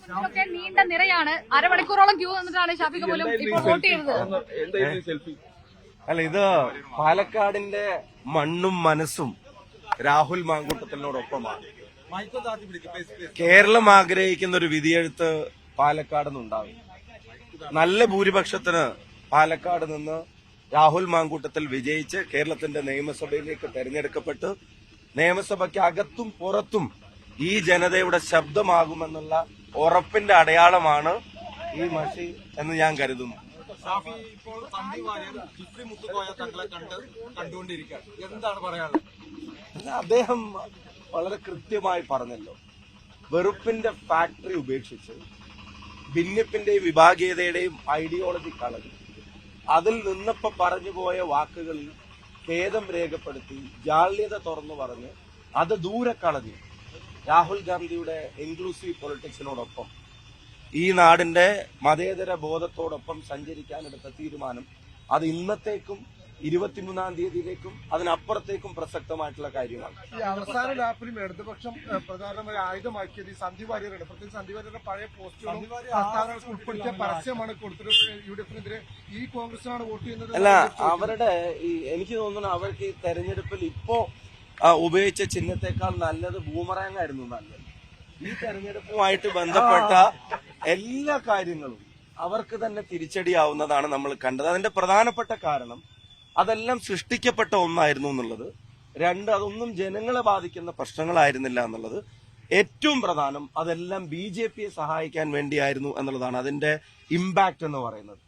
ഇതൊക്കെ നീണ്ട നിരയാണ്. അരമണിക്കൂറോളം ക്യൂ നിന്നിട്ടാണ് ഷാഫിക പോലും ഇപ്പോൾ വോട്ട് ചെയ്തത്. അല്ല, ഇത് പാലക്കാടിന്റെ മണ്ണും മനസ്സും രാഹുൽ മാങ്കൂട്ടത്തിനോടൊപ്പമാണ്. കേരളം ആഗ്രഹിക്കുന്ന ഒരു വിധിയെഴുത്ത് പാലക്കാട് നിന്നുണ്ടാകും. നല്ല ഭൂരിപക്ഷത്തിന് പാലക്കാട് നിന്ന് രാഹുൽ മാങ്കൂട്ടത്തിൽ വിജയിച്ച് കേരളത്തിന്റെ നിയമസഭയിലേക്ക് തെരഞ്ഞെടുക്കപ്പെട്ട് നിയമസഭയ്ക്ക് അകത്തും പുറത്തും ഈ ജനതയുടെ ശബ്ദമാകുമെന്നുള്ള ഉറപ്പിന്റെ അടയാളമാണ് ഈ മഷി എന്ന് ഞാൻ കരുതുന്നു. ഇപ്പോൾ സന്ദീപ് വാര്യർ ജിഫ്രി മുത്തുക്കോയ തങ്ങളെ കണ്ടുകൊണ്ടിരിക്കുകയാണ്. എന്താണ് പറയാനുള്ളത്? അദ്ദേഹം വളരെ കൃത്യമായി പറഞ്ഞല്ലോ, വെറുപ്പിന്റെ ഫാക്ടറി ഉപേക്ഷിച്ച് ഭിന്നിപ്പിന്റെയും വിഭാഗീയതയുടെയും ഐഡിയോളജി കളഞ്ഞു അതിൽ നിന്നപ്പോ പറഞ്ഞുപോയ വാക്കുകളിൽ ഖേദം രേഖപ്പെടുത്തി ജാള്യത തുറന്നു പറഞ്ഞ് അത് ദൂരെ കളഞ്ഞു രാഹുൽ ഗാന്ധിയുടെ ഇൻക്ലൂസീവ് പൊളിറ്റിക്സിനോടൊപ്പം ഈ നാടിന്റെ മതേതര ബോധത്തോടൊപ്പം സഞ്ചരിക്കാനെടുത്ത തീരുമാനം അത് ഇന്നത്തേക്കും 23-ാം തീയതിയിലേക്കും അതിനപ്പുറത്തേക്കും പ്രസക്തമായിട്ടുള്ള കാര്യമാണ്. ഈ അവസാന ലാപ്പിലും ഇടതുപക്ഷം പ്രധാനമായി ആയുധമാക്കിയത് ഈ സന്ദീപ് വാര്യരുടെ, പ്രത്യേകിച്ച് സന്ദീപ് വാര്യരുടെ പഴയ പോസ്റ്റുകളും പ്രസ്താവനകൾ ഉൾപ്പെടുത്തിയ പരസ്യമാണ് കൊടുത്തത്. യുഡിഎഫിനെതിരെ ഈ കോൺഗ്രസിനാണ് വോട്ട് ചെയ്യുന്നത്. അല്ല, അവരുടെ എനിക്ക് തോന്നുന്നു അവർക്ക് ഈ തെരഞ്ഞെടുപ്പിൽ ഇപ്പോ ഉപയോഗിച്ച ചിഹ്നത്തെക്കാൾ നല്ലത് ബൂമറാങ് ആയിരുന്നു നല്ലത്. ഈ തെരഞ്ഞെടുപ്പുമായിട്ട് ബന്ധപ്പെട്ട എല്ലാ കാര്യങ്ങളും അവർക്ക് തന്നെ തിരിച്ചടിയാവുന്നതാണ് നമ്മൾ കണ്ടത്. അതിന്റെ പ്രധാനപ്പെട്ട കാരണം അതെല്ലാം സൃഷ്ടിക്കപ്പെട്ട ഒന്നായിരുന്നു എന്നുള്ളത്, രണ്ട് അതൊന്നും ജനങ്ങളെ ബാധിക്കുന്ന പ്രശ്നങ്ങളായിരുന്നില്ല എന്നുള്ളത്, ഏറ്റവും പ്രധാനം അതെല്ലാം BJPയെ സഹായിക്കാൻ വേണ്ടിയായിരുന്നു എന്നുള്ളതാണ് അതിന്റെ ഇമ്പാക്ട് എന്ന് പറയുന്നത്.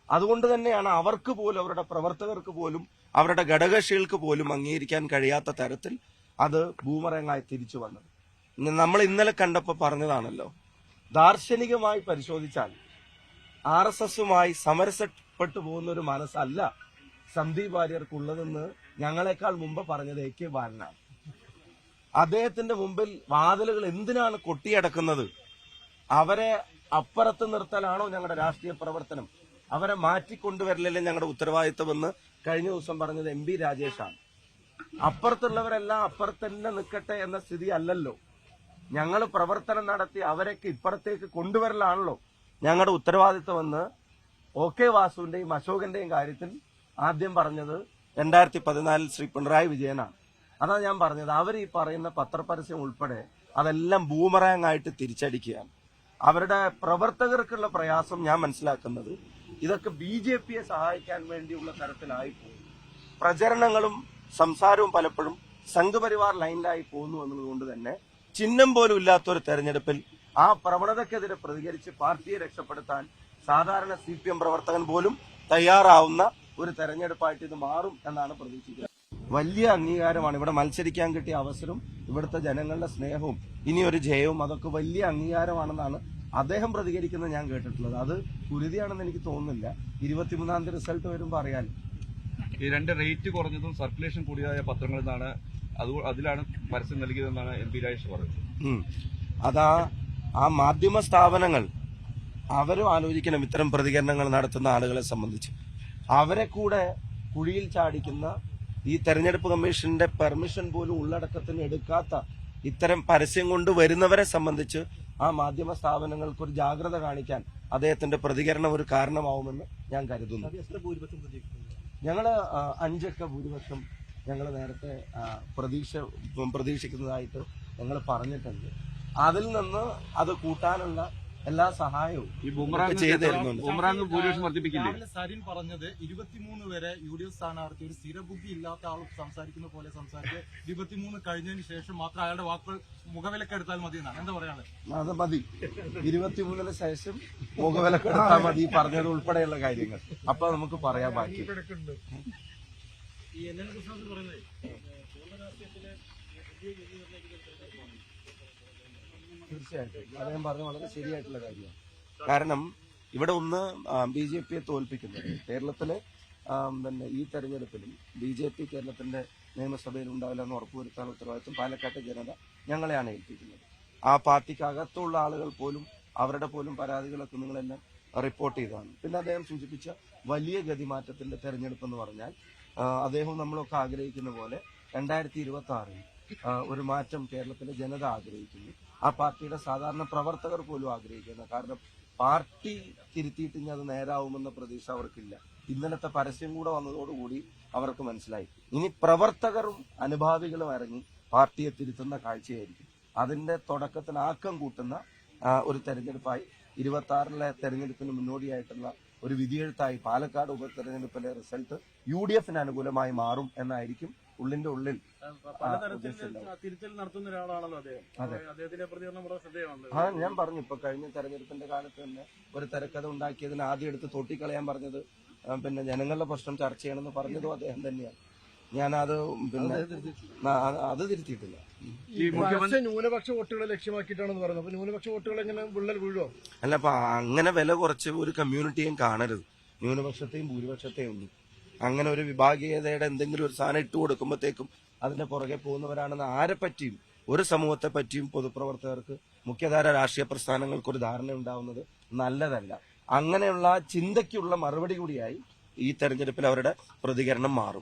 അതുകൊണ്ട് തന്നെയാണ് അവർക്ക് പോലും അവരുടെ പ്രവർത്തകർക്ക് പോലും അവരുടെ ഘടകകക്ഷികൾക്ക് പോലും അംഗീകരിക്കാൻ കഴിയാത്ത തരത്തിൽ അത് ബൂമറങ്ങായി തിരിച്ചു വന്നത്. നമ്മൾ ഇന്നലെ കണ്ടപ്പോൾ പറഞ്ഞതാണല്ലോ, ദാർശനികമായി പരിശോധിച്ചാൽ RSSുമായി സമരസപ്പെട്ടു പോകുന്ന ഒരു മനസ്സല്ല സന്ദീപ് വാര്യർക്കുള്ളതെന്ന് ഞങ്ങളെക്കാൾ മുമ്പ് പറഞ്ഞത് AK ബാലനാണ്. അദ്ദേഹത്തിന്റെ മുമ്പിൽ വാതിലുകൾ എന്തിനാണ് കൊട്ടിയടക്കുന്നത്? അവരെ അപ്പുറത്ത് നിർത്തലാണോ ഞങ്ങളുടെ രാഷ്ട്രീയ പ്രവർത്തനം? അവരെ മാറ്റിക്കൊണ്ടുവരലല്ലേ ഞങ്ങളുടെ ഉത്തരവാദിത്വമെന്ന് കഴിഞ്ഞ ദിവസം പറഞ്ഞത് MP രാജേഷാണ്. അപ്പുറത്തുള്ളവരെല്ലാം അപ്പുറത്തന്നെ നിൽക്കട്ടെ എന്ന സ്ഥിതി അല്ലല്ലോ. ഞങ്ങൾ പ്രവർത്തനം നടത്തി അവരൊക്കെ ഇപ്പുറത്തേക്ക് കൊണ്ടുവരലാണല്ലോ ഞങ്ങളുടെ ഉത്തരവാദിത്വമെന്ന് OK വാസുവിന്റെയും അശോകന്റെയും കാര്യത്തിൽ ആദ്യം പറഞ്ഞത് 2014 ശ്രീ പിണറായി വിജയനാണ്. അതാണ് ഞാൻ പറഞ്ഞത്, അവർ ഈ പറയുന്ന പത്രപരസ്യം ഉൾപ്പെടെ അതെല്ലാം ബൂമറാങ് ആയിട്ട് തിരിച്ചടിക്കുകയാണ്. അവരുടെ പ്രവർത്തകർക്കുള്ള പ്രയാസം ഞാൻ മനസ്സിലാക്കുന്നത് ഇതൊക്കെ BJPയെ സഹായിക്കാൻ വേണ്ടിയുള്ള തരത്തിലായിപ്പോയി. പ്രചരണങ്ങളും സംസാരവും പലപ്പോഴും സംഘപരിവാർ ലൈനിലായി പോകുന്നു എന്നുള്ളതുകൊണ്ട് തന്നെ ചിഹ്നം പോലും ഇല്ലാത്തൊരു തെരഞ്ഞെടുപ്പിൽ ആ പ്രവണതയ്ക്കെതിരെ പ്രതികരിച്ച് പാർട്ടിയെ രക്ഷപ്പെടുത്താൻ സാധാരണ CPM പ്രവർത്തകൻ പോലും തയ്യാറാവുന്ന ഒരു തെരഞ്ഞെടുപ്പായിട്ട് ഇത് മാറും എന്നാണ് പ്രതീക്ഷിക്കുന്നത്. വലിയ അംഗീകാരമാണ് ഇവിടെ മത്സരിക്കാൻ കിട്ടിയ അവസരവും ഇവിടുത്തെ ജനങ്ങളുടെ സ്നേഹവും ഇനി ഒരു ജയവും അതൊക്കെ വലിയ അംഗീകാരമാണെന്നാണ് അദ്ദേഹം പ്രതികരിക്കുന്നത് ഞാൻ കേട്ടിട്ടുള്ളത്. അത് കുരുതിയാണെന്ന് എനിക്ക് തോന്നുന്നില്ല. 23-ാം തീയതി റിസൾട്ട് വരുമ്പോൾ അറിയാൻ ഈ രണ്ട് റേറ്റ് കുറഞ്ഞതും സർക്കുലേഷൻ കൂടിയതായ പത്രങ്ങളിൽ നിന്നാണ് അതിലാണ് പരസ്യം നൽകിയതെന്നാണ് MP രാജേഷ് പറഞ്ഞത്. അതാ ആ മാധ്യമ സ്ഥാപനങ്ങൾ അവരും ആലോചിക്കണം ഇത്തരം പ്രതികരണങ്ങൾ നടത്തുന്ന ആളുകളെ സംബന്ധിച്ച്. അവരെ കൂടെ കുഴിയിൽ ചാടിക്കുന്ന ഈ തെരഞ്ഞെടുപ്പ് കമ്മീഷന്റെ പെർമിഷൻ പോലും ഉള്ളടക്കത്തിന് എടുക്കാത്ത ഇത്തരം പരസ്യം കൊണ്ട് വരുന്നവരെ സംബന്ധിച്ച് ആ മാധ്യമ സ്ഥാപനങ്ങൾക്ക് ഒരു ജാഗ്രത കാണിക്കാൻ അദ്ദേഹത്തിന്റെ പ്രതികരണം ഒരു കാരണമാവുമെന്ന് ഞാൻ കരുതുന്നു. ഞങ്ങള് 5 ഭൂരിപക്ഷം ഞങ്ങൾ നേരത്തെ പ്രതീക്ഷിക്കുന്നതായിട്ട് ഞങ്ങൾ പറഞ്ഞിട്ടുണ്ട്. അതിൽ നിന്ന് അത് കൂട്ടാനുള്ള എല്ലാ സഹായവും ഈ ബൂമറാങ് ഭൂരിപക്ഷം വർദ്ധിപ്പിക്കില്ലേ? സരിൻ പറഞ്ഞത് 23 വരെ UDF സ്ഥാനാർത്ഥി ഒരു സ്ഥിരബുദ്ധി ഇല്ലാത്ത ആൾ സംസാരിക്കുന്ന പോലെ സംസാരിച്ച് 23 കഴിഞ്ഞതിന് ശേഷം മാത്രം അയാളുടെ വാക്കുകൾ മുഖവിലക്കെടുത്താൽ മതി എന്നാണ്. എന്താ പറയാനുള്ളത്? അത് മതി, 23-ന് ശേഷം മുഖവിലക്കെടുത്താൽ മതി പറഞ്ഞത് ഉൾപ്പെടെയുള്ള കാര്യങ്ങൾ. അപ്പൊ നമുക്ക് പറയാൻ ബാക്കി. തീർച്ചയായിട്ടും അദ്ദേഹം പറഞ്ഞ വളരെ ശരിയായിട്ടുള്ള കാര്യമാണ്. കാരണം ഇവിടെ ഒന്ന് BJPയെ തോൽപ്പിക്കുന്നത് കേരളത്തിലെ തന്നെ ഈ തെരഞ്ഞെടുപ്പിലും BJP കേരളത്തിന്റെ നിയമസഭയിൽ ഉണ്ടാവില്ല എന്ന് ഉറപ്പുവരുത്താനുള്ള ഉത്തരവാദിത്വം പാലക്കാട്ടെ ജനത ഞങ്ങളെയാണ് ഏൽപ്പിക്കുന്നത്. ആ പാർട്ടിക്ക് അകത്തുള്ള ആളുകൾ പോലും അവരുടെ പോലും പരാതികളൊക്കെ നിങ്ങളെല്ലാം റിപ്പോർട്ട് ചെയ്തതാണ്. പിന്നെ അദ്ദേഹം സൂചിപ്പിച്ച വലിയ ഗതിമാറ്റത്തിന്റെ തെരഞ്ഞെടുപ്പ് എന്ന് പറഞ്ഞാൽ അദ്ദേഹവും നമ്മളൊക്കെ ആഗ്രഹിക്കുന്ന പോലെ 2026-ൽ ഒരു മാറ്റം കേരളത്തിലെ ജനത ആഗ്രഹിക്കുന്നു. ആ പാർട്ടിയുടെ സാധാരണ പ്രവർത്തകർ പോലും ആഗ്രഹിക്കുന്നത്. കാരണം പാർട്ടി തിരുത്തിയിട്ട് ഇനി അത് നേരാവുമെന്ന പ്രതീക്ഷ അവർക്കില്ല. ഇന്നലത്തെ പരസ്യം കൂടെ വന്നതോടുകൂടി അവർക്ക് മനസ്സിലായി. ഇനി പ്രവർത്തകരും അനുഭാവികളും ഇറങ്ങി പാർട്ടിയെ തിരുത്തുന്ന കാഴ്ചയായിരിക്കും. അതിന്റെ തുടക്കത്തിന് ആക്കം കൂട്ടുന്ന ഒരു തെരഞ്ഞെടുപ്പായി 26-ലെ തെരഞ്ഞെടുപ്പിന് മുന്നോടിയായിട്ടുള്ള ഒരു വിധിയെഴുത്തായി പാലക്കാട് ഉപതെരഞ്ഞെടുപ്പിലെ റിസൾട്ട് UDF-ന് അനുകൂലമായി മാറും എന്നായിരിക്കും ഉള്ളിന്റെ ഉള്ളിൽ തിരുത്തൽ നടത്തുന്ന ഒരാളാണല്ലോ അദ്ദേഹം. അദ്ദേഹത്തിന്റെ പ്രതികരണം വളരെ ശ്രദ്ധേയമാണ്. ഞാൻ പറഞ്ഞു, ഇപ്പൊ കഴിഞ്ഞ തെരഞ്ഞെടുപ്പിന്റെ കാലത്ത് തന്നെ ഒരു തിരക്കഥ ഉണ്ടാക്കിയതിന് ആദ്യം എടുത്ത് തൊട്ടിക്കളയാൻ പറഞ്ഞത് പിന്നെ ജനങ്ങളുടെ പ്രശ്നം ചർച്ച ചെയ്യണമെന്ന് പറഞ്ഞതും അദ്ദേഹം തന്നെയാണ്. ഞാനത് പിന്നെ അത് തിരുത്തിയിട്ടില്ല. ഈ ന്യൂനപക്ഷ വോട്ടുകളെ ലക്ഷ്യമാക്കിയിട്ടാണെന്ന് പറയുന്നത്. അപ്പൊ ന്യൂനപക്ഷ വോട്ടുകൾ എങ്ങനെ വിള്ളൽ വീഴോ? അല്ല, അപ്പൊ അങ്ങനെ വില കുറച്ച് ഒരു കമ്മ്യൂണിറ്റിയും കാണരുത്. ന്യൂനപക്ഷത്തെയും ഭൂരിപക്ഷത്തെയും ഒന്നും അങ്ങനെ ഒരു വിഭാഗീയതയുടെ എന്തെങ്കിലും ഒരു സാധനം ഇട്ട് കൊടുക്കുമ്പോഴത്തേക്കും അതിന്റെ പുറകെ പോകുന്നവരാണെന്ന് ആരെ പറ്റിയും ഒരു സമൂഹത്തെ പറ്റിയും പൊതുപ്രവർത്തകർക്ക് മുഖ്യധാര രാഷ്ട്രീയ പ്രസ്ഥാനങ്ങൾക്ക് ഒരു ധാരണ ഉണ്ടാവുന്നത് നല്ലതല്ല. അങ്ങനെയുള്ള ചിന്തയ്ക്കുള്ള മറുപടി കൂടിയായി ഈ തെരഞ്ഞെടുപ്പിൽ അവരുടെ പ്രതികരണം മാറും.